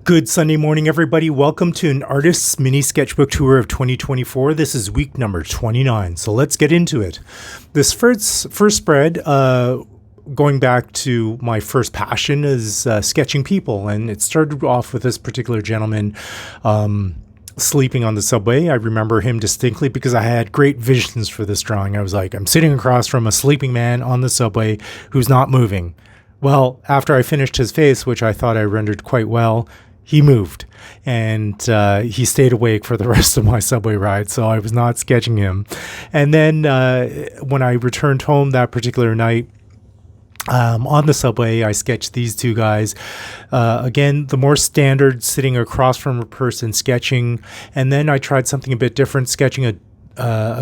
Good Sunday morning, everybody. Welcome to an artist's mini sketchbook tour of 2024. This is week number 29, so let's get into it. This first spread, going back to my first passion, is sketching people, and it started off with this particular gentleman sleeping on the subway. I remember him distinctly because I had great visions for this drawing. I was like, I'm sitting across from a sleeping man on the subway who's not moving. Well, after I finished his face, which I thought I rendered quite well, he moved, and he stayed awake for the rest of my subway ride, so I was not sketching him. And then when I returned home that particular night, on the subway, I sketched these two guys. Again, the more standard, sitting across from a person sketching. And then I tried something a bit different, sketching a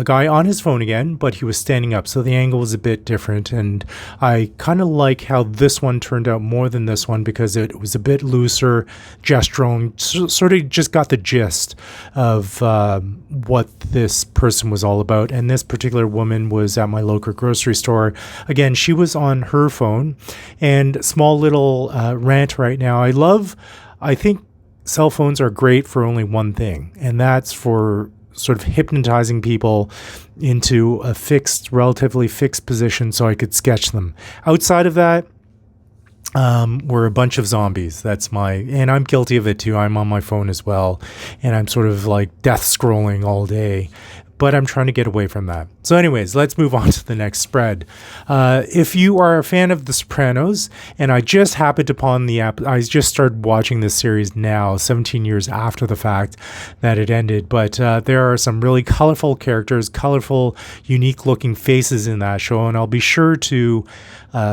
guy on his phone again, but he was standing up, so the angle was a bit different. And I kind of like how this one turned out more than this one because it was a bit looser, gestural, sort of just got the gist of what this person was all about. And this particular woman was at my local grocery store. Again, she was on her phone. And small little rant right now. I think cell phones are great for only one thing, and that's for sort of hypnotizing people into a relatively fixed position so I could sketch them. Outside of that, we're a bunch of zombies. And I'm guilty of it too. I'm on my phone as well, and I'm sort of like death scrolling all day, but I'm trying to get away from that. So anyways, let's move on to the next spread. If you are a fan of The Sopranos, and I just happened upon I just started watching this series now, 17 years after the fact that it ended, but there are some really colorful characters, colorful, unique looking faces in that show, and I'll be sure to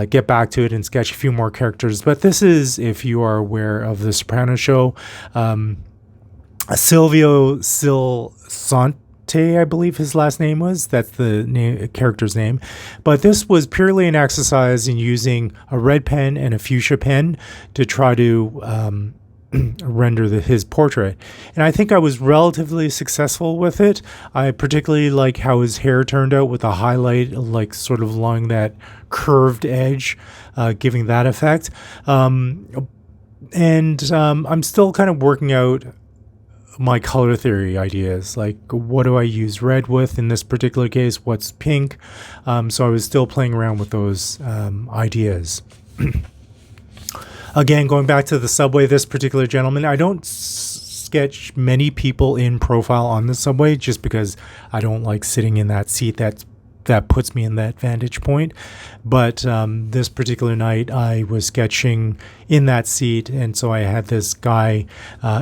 get back to it and sketch a few more characters. But this is, if you are aware of The Sopranos show, Silvio Silsante, I believe his last name was. That's the character's name. But this was purely an exercise in using a red pen and a fuchsia pen to try to render his portrait. And I think I was relatively successful with it. I particularly like how his hair turned out with a highlight, like sort of along that curved edge, giving that effect. I'm still kind of working out my color theory ideas, like what do I use red with in this particular case, what's pink. So I was still playing around with those ideas. Again, going back to the subway, this particular gentleman, I don't sketch many people in profile on the subway just because I don't like sitting in that seat that puts me in that vantage point. But this particular night I was sketching in that seat, and so I had this guy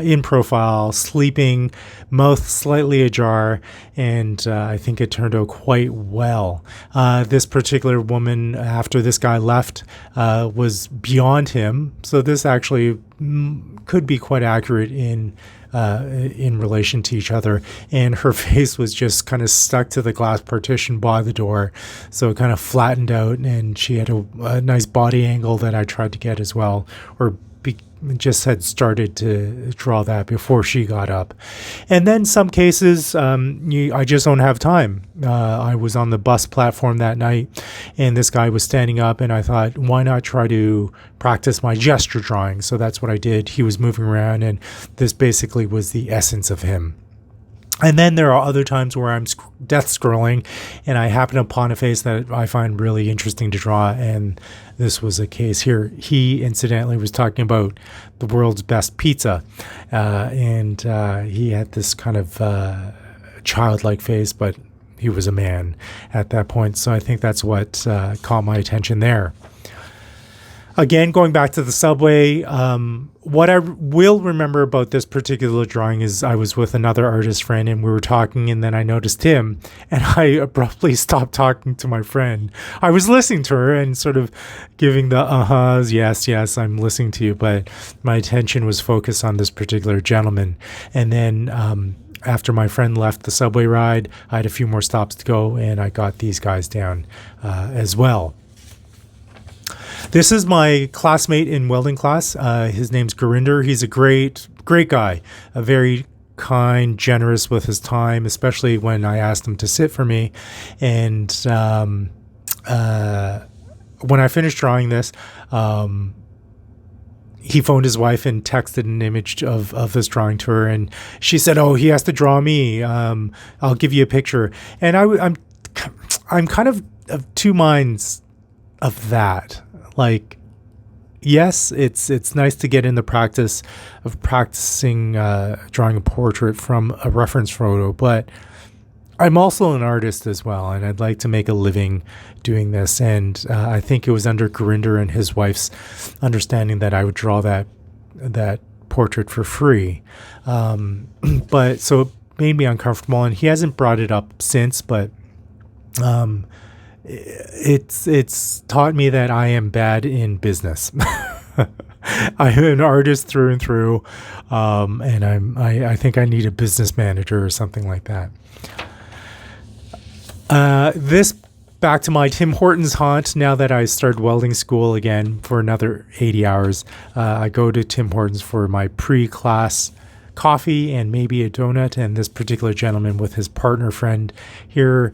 in profile, sleeping, mouth slightly ajar, and I think it turned out quite well. This particular woman, after this guy left, was beyond him, so this actually could be quite accurate in relation to each other, and her face was just kind of stuck to the glass partition by the door, so it kind of flattened out, and she had a nice body angle that I tried to get as well, or just had started to draw that before she got up. And then some cases, I just don't have time. I was on the bus platform that night, and this guy was standing up, and I thought, why not try to practice my gesture drawing? So that's what I did. He was moving around, and this basically was the essence of him. And then there are other times where I'm death scrolling and I happen upon a face that I find really interesting to draw. And this was a case here. He incidentally was talking about the world's best pizza. And he had this kind of childlike face, but he was a man at that point. So I think that's what caught my attention there. Again, going back to the subway, what I will remember about this particular drawing is I was with another artist friend and we were talking, and then I noticed him and I abruptly stopped talking to my friend. I was listening to her and sort of giving the uh-huhs, yes, I'm listening to you, but my attention was focused on this particular gentleman. And then after my friend left the subway ride, I had a few more stops to go, and I got these guys down as well. This is my classmate in welding class. His name's Ginder. He's a great guy, a very kind, generous with his time, especially when I asked him to sit for me. And when I finished drawing this, he phoned his wife and texted an image of this drawing to her, and she said, "Oh, he has to draw me. I'll give you a picture." And I'm kind of two minds of that. Like, yes, it's nice to get in the practice of practicing drawing a portrait from a reference photo, but I'm also an artist as well, and I'd like to make a living doing this. And I think it was under Ginder and his wife's understanding that I would draw that portrait for free. But so it made me uncomfortable, and he hasn't brought it up since. But it's taught me that I am bad in business. I'm an artist through and through, and I think I need a business manager or something like that. This back to my Tim Hortons haunt. Now that I started welding school again for another 80 hours, I go to Tim Hortons for my pre-class coffee and maybe a donut. And this particular gentleman with his partner friend here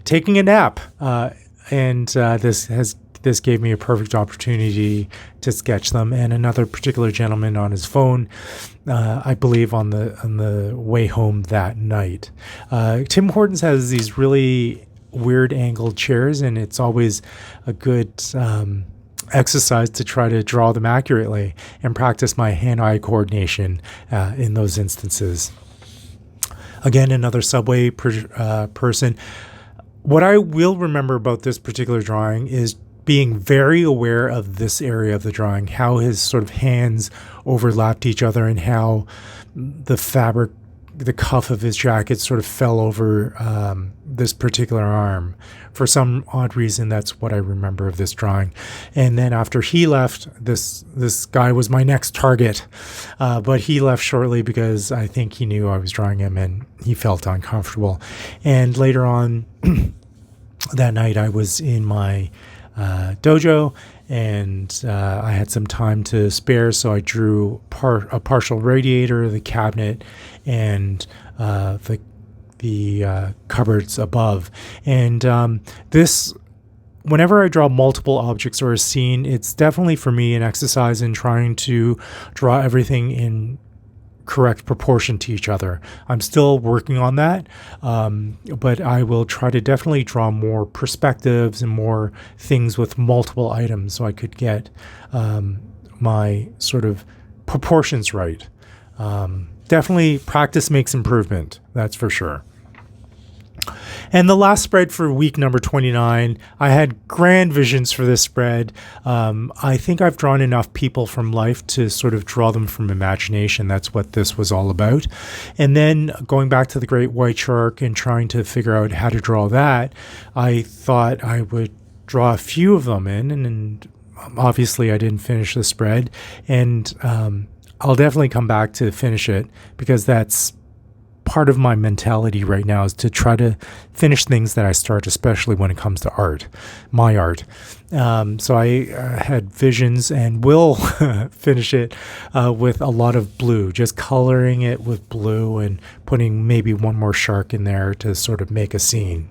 taking a nap. This gave me a perfect opportunity to sketch them. And another particular gentleman on his phone, I believe on the way home that night. Tim Hortons has these really weird angled chairs, and it's always a good exercise to try to draw them accurately and practice my hand-eye coordination in those instances. Again, another Subway person. What I will remember about this particular drawing is being very aware of this area of the drawing, how his sort of hands overlapped each other and how the fabric, the cuff of his jacket sort of fell over this particular arm. For some odd reason, that's what I remember of this drawing. And then after he left, this guy was my next target, but he left shortly because I think he knew I was drawing him and he felt uncomfortable. And later on that night, I was in my dojo, and I had some time to spare, so I drew a partial radiator, the cabinet, and the cupboards above. And this, whenever I draw multiple objects or a scene, it's definitely for me an exercise in trying to draw everything in correct proportion to each other. I'm still working on that, but I will try to definitely draw more perspectives and more things with multiple items so I could get my sort of proportions right. Definitely practice makes improvement, that's for sure. And the last spread for week number 29, I had grand visions for this spread. I think I've drawn enough people from life to sort of draw them from imagination. That's what this was all about. And then going back to the great white shark and trying to figure out how to draw that, I thought I would draw a few of them in. And obviously I didn't finish the spread. And I'll definitely come back to finish it because that's part of my mentality right now, is to try to finish things that I start, especially when it comes to art, my art. So I had visions and will finish it with a lot of blue, just coloring it with blue and putting maybe one more shark in there to sort of make a scene.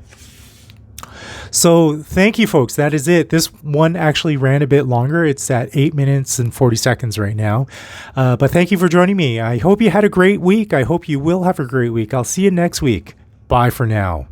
So thank you, folks. That is it. This one actually ran a bit longer. It's at 8 minutes and 40 seconds right now. But thank you for joining me. I hope you had a great week. I hope you will have a great week. I'll see you next week. Bye for now.